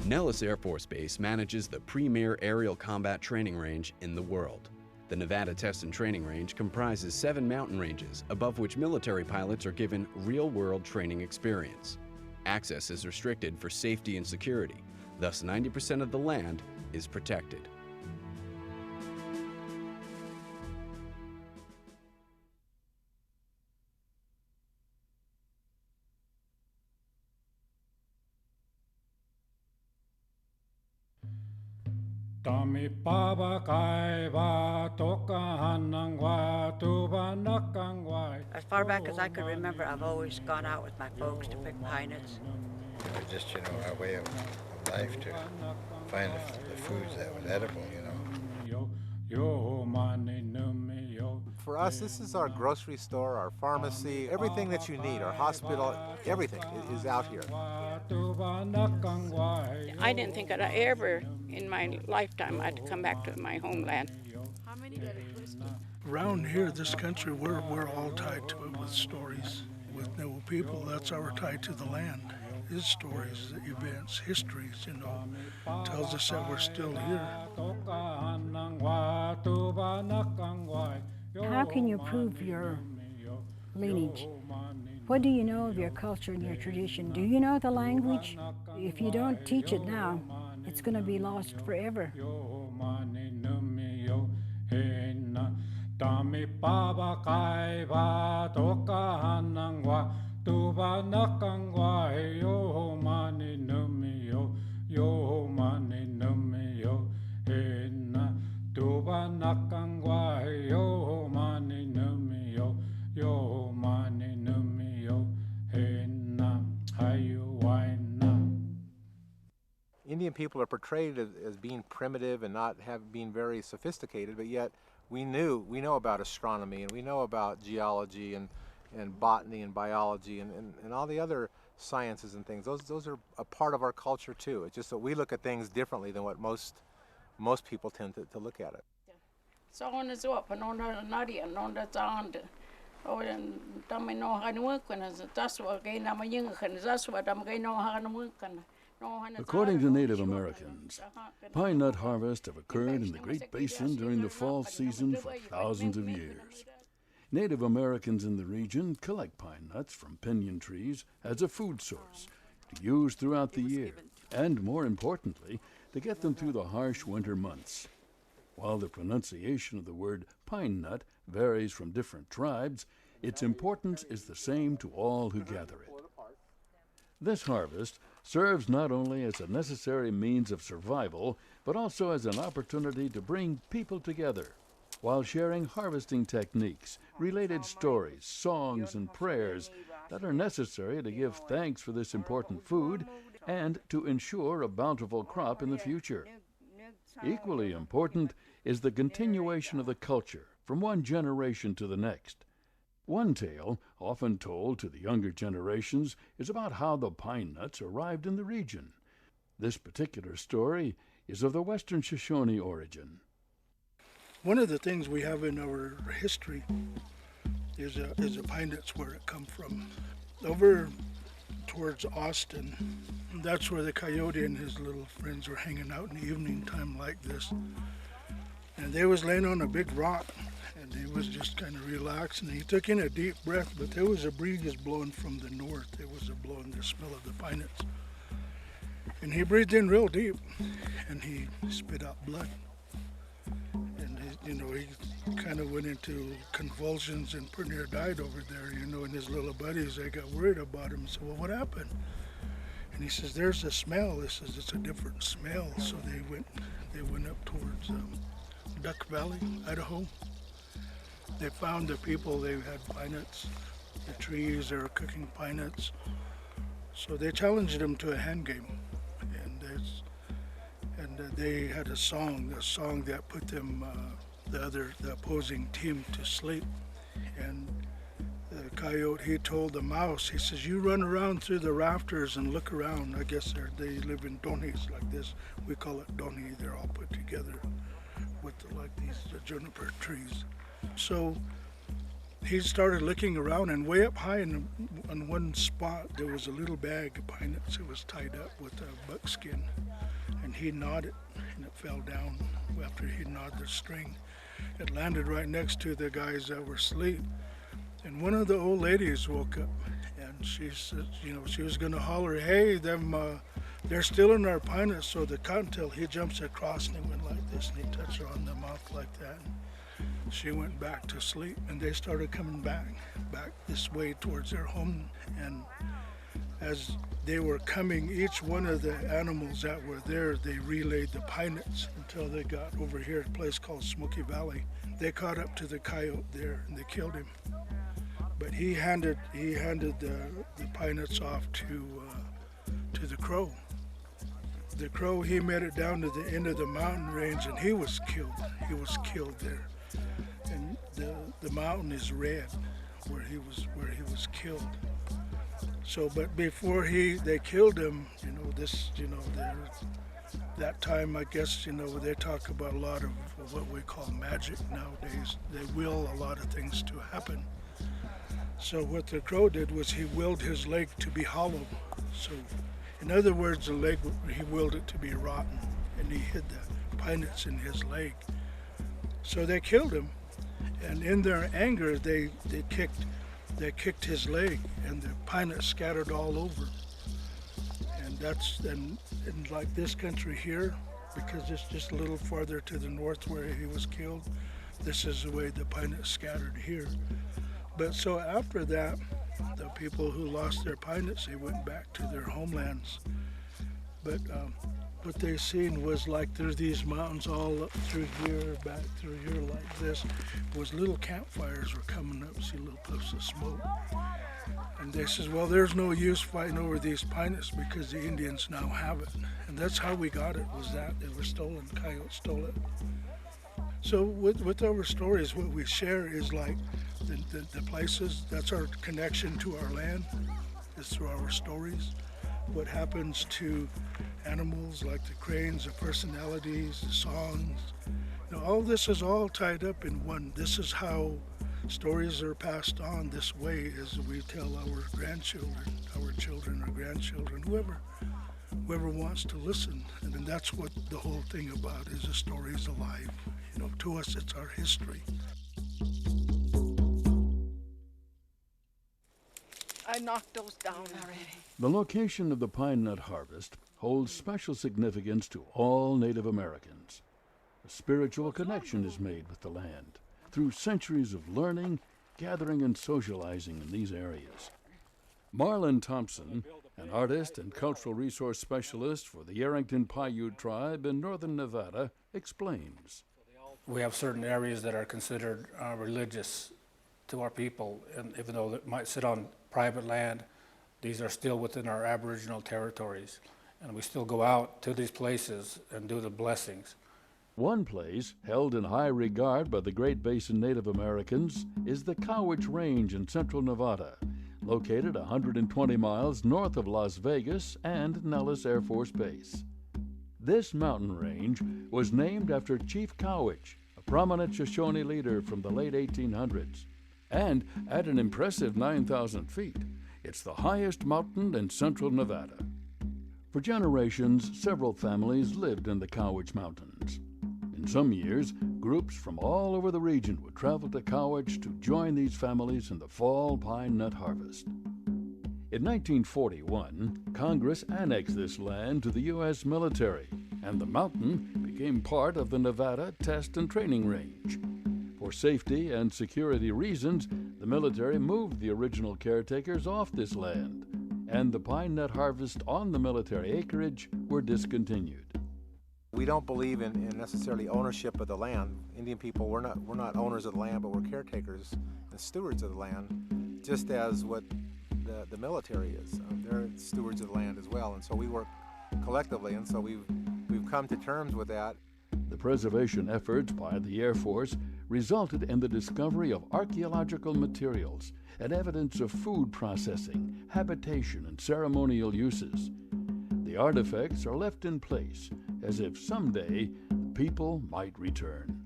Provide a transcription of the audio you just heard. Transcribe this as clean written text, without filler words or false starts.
Nellis Air Force Base manages the premier aerial combat training range in the world. The Nevada Test and Training Range comprises 7 mountain ranges, above which military pilots are given real-world training experience. Access is restricted for safety and security, thus 90% of the land is protected. As far back as I could remember, I've always gone out with my folks to pick pine nuts. It was just, our way of life to find the foods that was edible, For us, this is our grocery store, our pharmacy, everything that you need, our hospital, everything is out here. I didn't think I'd ever, in my lifetime, I'd come back to my homeland. Around here, this country, we're all tied to it with stories. With Neville people, that's our tie to the land. His stories, events, histories, tells us that we're still here. How can you prove your lineage? What do you know of your culture and your tradition? Do you know the language? If you don't teach it now, it's going to be lost forever. Indian people are portrayed as being primitive and not being very sophisticated, but yet we know about astronomy and we know about geology and botany and biology and all the other sciences and things. Those are a part of our culture too. It's just that we look at things differently than what most people tend to look at it. According to Native Americans, pine nut harvests have occurred in the Great Basin during the fall season for thousands of years. Native Americans in the region collect pine nuts from pinyon trees as a food source to use throughout the year, and more importantly, to get them through the harsh winter months. While the pronunciation of the word pine nut varies from different tribes, its importance is the same to all who gather it. This harvest serves not only as a necessary means of survival, but also as an opportunity to bring people together while sharing harvesting techniques, related stories, songs, and prayers that are necessary to give thanks for this important food and to ensure a bountiful crop in the future. Equally important is the continuation of the culture from one generation to the next. One tale, often told to the younger generations, is about how the pine nuts arrived in the region. This particular story is of the Western Shoshone origin. One of the things we have in our history is a pine nuts where it come from. Over towards Austin, that's where the coyote and his little friends were hanging out in the evening time like this. And they was laying on a big rock, and he was just kind of relaxed, and he took in a deep breath, but there was a breeze blowing from the north. It was blowing the smell of the pine nuts. And he breathed in real deep, and he spit out blood. And he kind of went into convulsions and pretty near died over there, and his little buddies, they got worried about him and said, well, what happened? And he says, there's a smell. He says, it's a different smell. So they went up towards Duck Valley, Idaho. They found the people, they had pine nuts, the trees, they were cooking pine nuts. So they challenged them to a hand game. And they had a song that put them, the opposing team to sleep. And the coyote, he told the mouse, he says, you run around through the rafters and look around. I guess they live in donis like this. We call it doni. They're all put together with like these juniper trees. So he started looking around, and way up high on one spot there was a little bag of pine nuts. It was tied up with a buckskin, and he gnawed it, and it fell down after he gnawed the string. It landed right next to the guys that were asleep, and one of the old ladies woke up, and she said, she was going to holler, "Hey, they're still in our pine nuts." So the cottontail, he jumps across and he went like this, and he touched her on the mouth like that. She went back to sleep, and they started coming back this way towards their home. And as they were coming, each one of the animals that were there, they relayed the pine nuts until they got over here at a place called Smoky Valley. They caught up to the coyote there, and they killed him. But he handed the pine nuts off to the crow. The crow, he made it down to the end of the mountain range, and he was killed. He was killed there. And the mountain is red where he was killed. So, but before they killed him, that time, I guess, they talk about a lot of what we call magic nowadays. They will a lot of things to happen. So what the crow did was he willed his leg to be hollow. So, in other words, the leg, he willed it to be rotten, and he hid the pine nuts in his leg. So they killed him, and in their anger, they kicked his leg, and the pine nuts scattered all over. And that's in like this country here, because it's just a little farther to the north where he was killed. This is the way the pine nuts scattered here. But so after that, the people who lost their pine nuts, they went back to their homelands. But what they seen was like there's these mountains all up through here, back through here like this. Was little campfires were coming up, see little puffs of smoke. And they says, well, there's no use fighting over these pine nuts because the Indians now have it. And that's how we got it, was that it was stolen, coyotes stole it. So with our stories, what we share is like the places, that's our connection to our land, is through our stories. What happens to animals like the cranes, the personalities, the songs. All this is all tied up in one. This is how stories are passed on this way as we tell our grandchildren, our children, our grandchildren, whoever wants to listen. And then that's what the whole thing about is a story is alive. To us, it's our history. I knocked those down already. The location of the pine nut harvest holds special significance to all Native Americans. A spiritual connection is made with the land through centuries of learning, gathering, and socializing in these areas. Marlon Thompson, an artist and cultural resource specialist for the Yarrington Paiute tribe in northern Nevada, explains. We have certain areas that are considered religious to our people, and even though it might sit on private land, these are still within our Aboriginal territories, and we still go out to these places and do the blessings. One place held in high regard by the Great Basin Native Americans is the Cowich Range in central Nevada, located 120 miles north of Las Vegas and Nellis Air Force Base. This mountain range was named after Chief Cowich, a prominent Shoshone leader from the late 1800s. And at an impressive 9,000 feet, it's the highest mountain in central Nevada. For generations, several families lived in the Cowich Mountains. In some years, groups from all over the region would travel to Cowich to join these families in the fall pine nut harvest. In 1941, Congress annexed this land to the U.S. military, and the mountain became part of the Nevada Test and Training Range. For safety and security reasons, the military moved the original caretakers off this land, and the pine nut harvest on the military acreage were discontinued. We don't believe in necessarily ownership of the land. Indian people, we're not owners of the land, but we're caretakers and stewards of the land, just as what the military is. They're stewards of the land as well, and so we work collectively, and so we've come to terms with that. The preservation efforts by the Air Force resulted in the discovery of archaeological materials and evidence of food processing, habitation, and ceremonial uses. The artifacts are left in place as if someday the people might return.